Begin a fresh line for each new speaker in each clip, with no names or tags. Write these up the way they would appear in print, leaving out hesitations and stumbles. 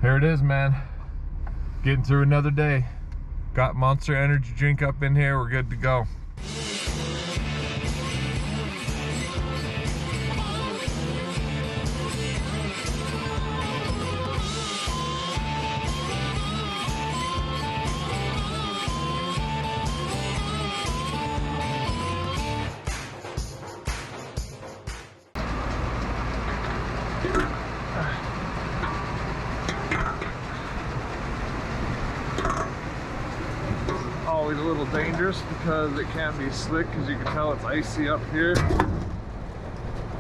There it is, man. Getting through another day. Got Monster Energy drink up in here. We're good to go. Always a little dangerous because it can be slick, as you can tell it's icy up here.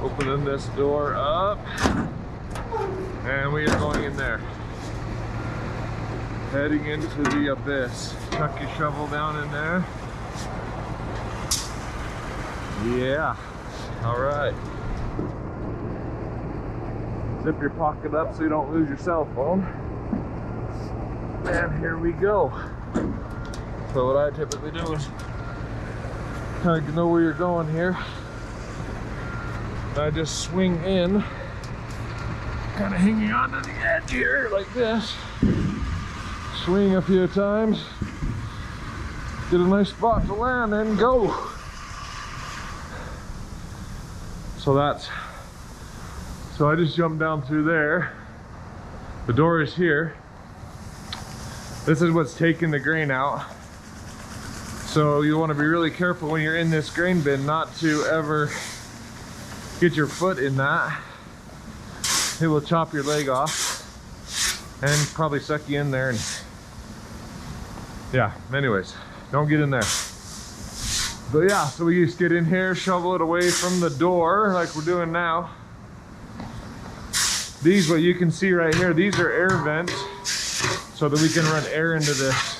Opening this door up and we are going in there, heading into the abyss. Chuck your shovel down in there. Yeah, all right. Zip your pocket up so you don't lose your cell phone. And here we go. So what I typically do is kind of know where you're going here. I just swing in, kind of hanging onto the edge here like this. Swing a few times, get a nice spot to land and go. So I just jumped down through there. The door is here. This is what's taking the grain out. So you want to be really careful when you're in this grain bin not to ever get your foot in that. It will chop your leg off and probably suck you in there. And yeah, anyways, don't get in there. But yeah, so we just get in here, shovel it away from the door like we're doing now. These, what you can see right here, these are air vents so that we can run air into this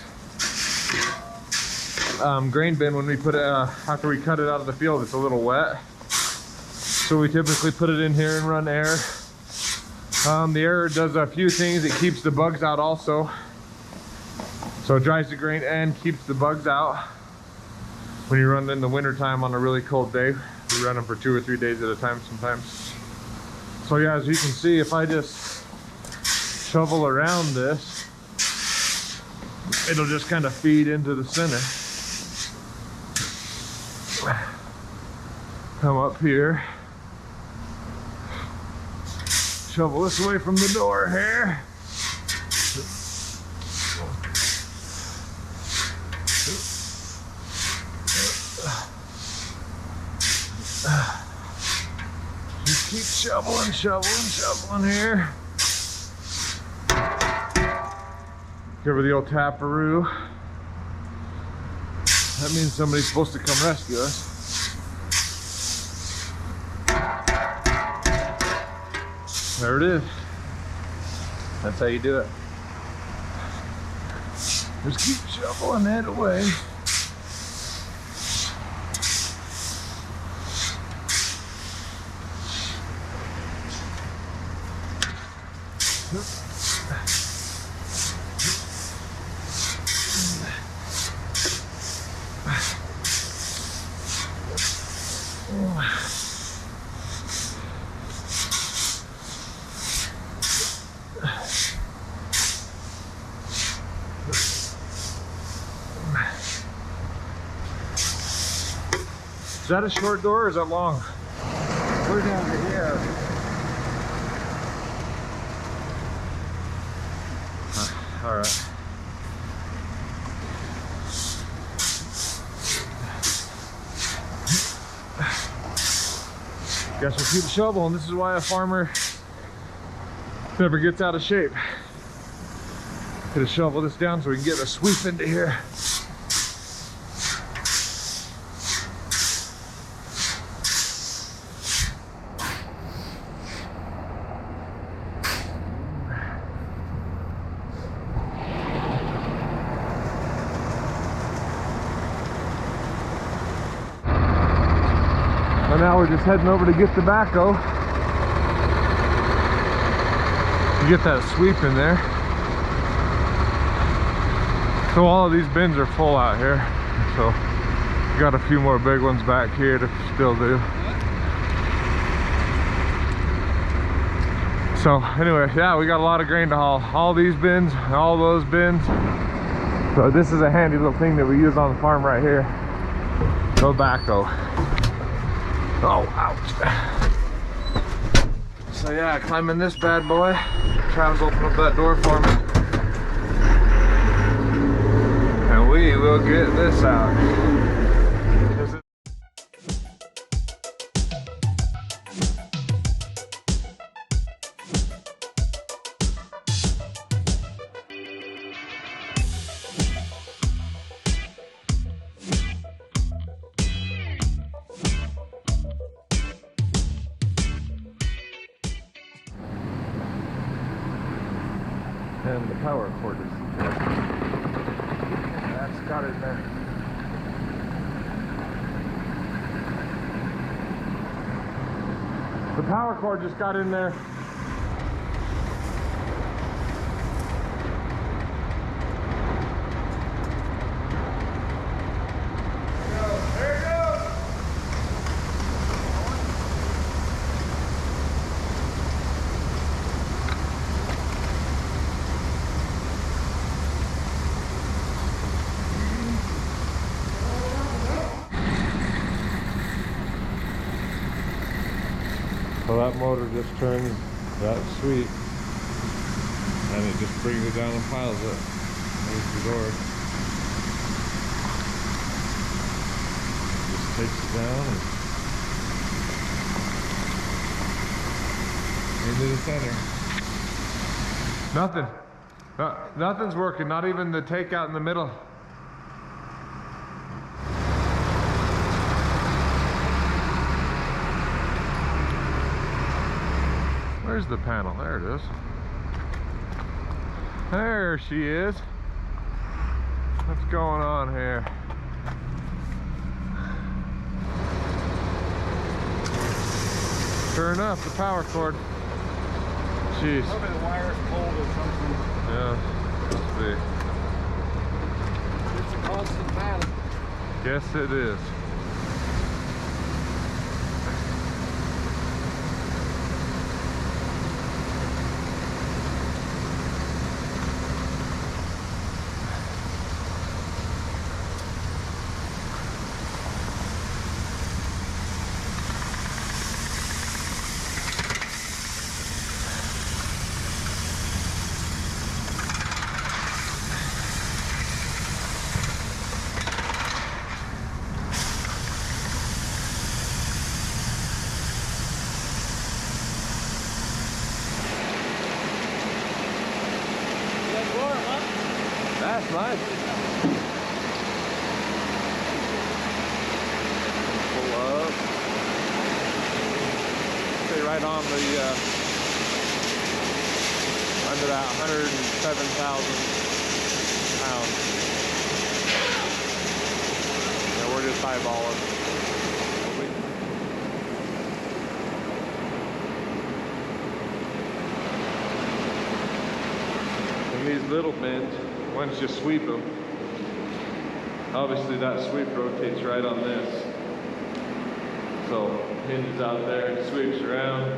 grain bin when we put it, after we cut it out of the field. It's a little wet. So we typically put it in here and run air. The air does a few things. It keeps the bugs out also. So it dries the grain and keeps the bugs out. When you run in the winter time on a really cold day, we run them for 2 or 3 days at a time sometimes. So yeah, as you can see, if I just shovel around this, it'll just kind of feed into the center. Come up here, shovel this away from the door here. Just keep shoveling here. Give her the old taparoo. That means somebody's supposed to come rescue us. There it is. That's how you do it. Just keep shoveling that away. Is that a short door or is that long?
We're down to here.
All right. Guess we'll keep shoveling. This is why a farmer never gets out of shape. Gonna shovel this down so we can get a sweep into here. And now we're just heading over to get tobacco. You get that sweep in there. So all of these bins are full out here. So we got a few more big ones back here to still do. So anyway, yeah, we got a lot of grain to haul. All these bins, all those bins. So this is a handy little thing that we use on the farm right here. Tobacco. Oh, ouch. So yeah, climbing this bad boy. Travis opened up that door for me. And we will get this out. And the power cord is that's got it there. The power cord just got in there. There it goes. So that motor just turns that sweep and it just brings it down and piles it. There's the door. Just takes it down and into the center. Nothing. Nothing's working, not even the takeout in the middle. Where's the panel? There it is. There she is. What's going on here? Sure enough, the power cord. Jeez.
Maybe the wire's pulled or something.
Yeah, let's see.
It's a constant battle.
Guess it is. That's nice. Pull up. Stay right on the under that 107,000 pounds. Yeah, we're just eyeballing. And these little bins, once you sweep them, obviously that sweep rotates right on this. So hinges out there and sweeps around.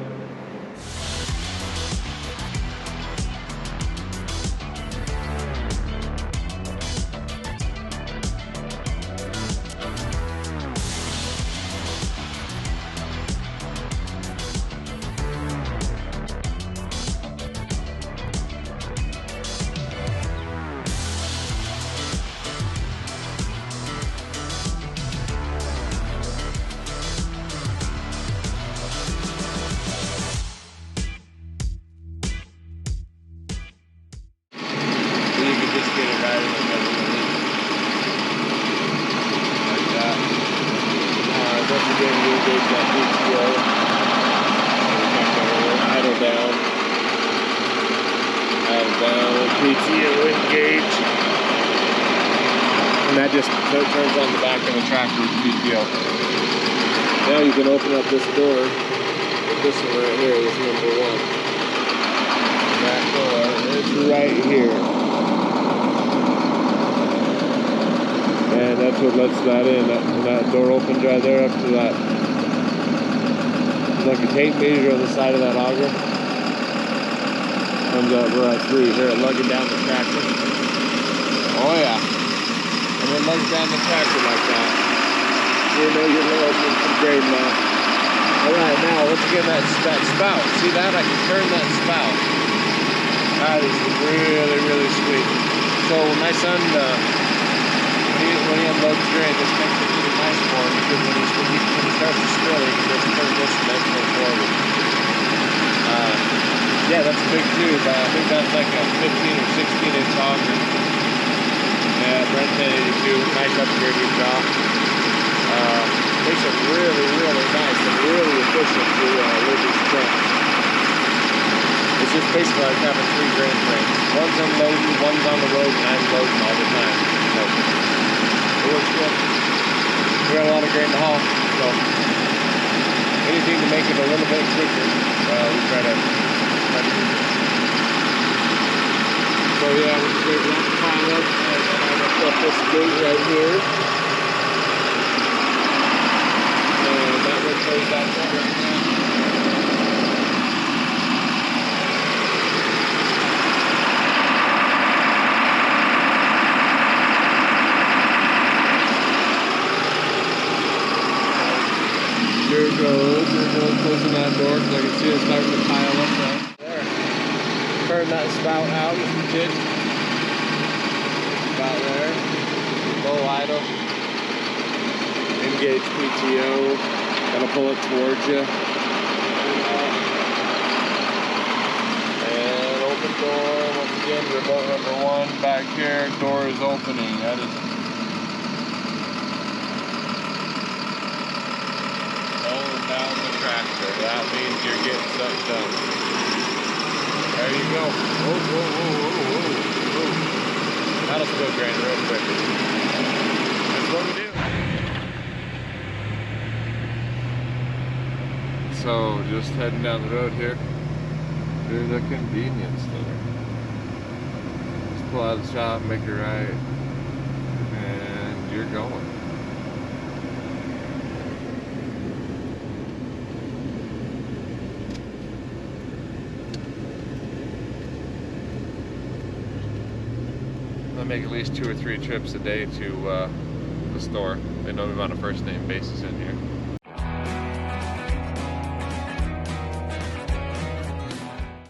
And that just turns on the back of the tractor with PTO. Now you can open up this door, this one right here is number one. And that door is right here. And that's what lets that in. That door opens right there up to that. There's like a tape measure on the side of that auger.
Comes over right through, you hear it lugging down the tractor. Oh yeah. And it lugs down the tractor like that. You know you're loading some grain now. Alright, now once again that spout. See that? I can turn that spout. That is really, really sweet. So when my son, when he unloads grain, this makes it really nice for him because when he starts to spill, he can just turn this and then pull forward. Yeah, that's a big tube. I think that's like a 15 or 16 inch auger. Yeah, Brent 1082, nice upgraded job. Makes it really, really nice and really efficient to load these trucks. It's just basically like having 3 grain trains. One's unloading, one's on the road, and I'm loading all the time. So it works good. We got a lot of grain to haul, so anything to make it a little bit quicker, we try to do. So yeah, we're just going to pile up and I'm going to put this gate right here. And that will close that door right now. There goes closing that door because I can see it starting to pile up right there. Turn that spout out if you could. About there. Low idle. Engage PTO. Gotta pull it towards you. And open door. Once again, remote number 1 back here. Door is opening. That is down the tractor. That means you're getting something done. There you go. Whoa, whoa, whoa, whoa, whoa. That'll spill grain real quick. That's what we do. So, just heading down the road here to the convenience store. Just pull out of the shop, make it right, and you're going. I make at least 2 or 3 trips a day to the store. They know me on a first name basis in here.